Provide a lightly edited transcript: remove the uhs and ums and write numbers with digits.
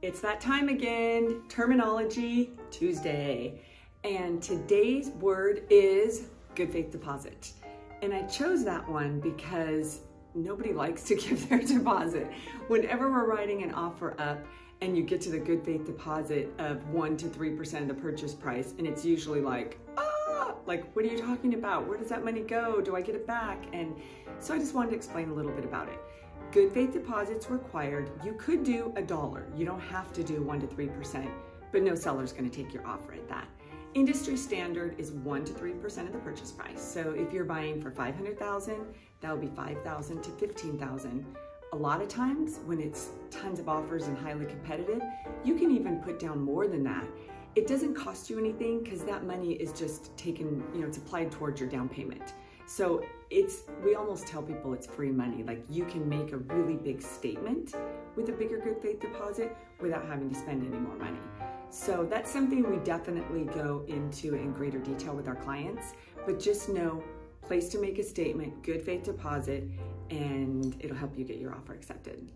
It's that time again, Terminology Tuesday. And today's word is good faith deposit. And I chose that one because nobody likes to give their deposit. Whenever we're writing an offer up and you get to the good faith deposit of 1 to 3% of the purchase price, and it's usually like, like, what are you talking about? Where does that money go? Do I get it back? And so I just wanted to explain a little bit about it. Good faith deposits required. You could do $1. You don't have to do 1 to 3%, but no seller's going to take your offer at that. Industry standard is 1 to 3% of the purchase price. So if you're buying for $500,000, that would be $5,000 to $15,000. A lot of times when it's tons of offers and highly competitive, you can even put down more than that. It doesn't cost you anything because that money is just taken, it's applied towards your down payment. So we almost tell people it's free money. Like, you can make a really big statement with a bigger good faith deposit without having to spend any more money. So that's something we definitely go into in greater detail with our clients, but just know, place to make a statement, good faith deposit, and it'll help you get your offer accepted.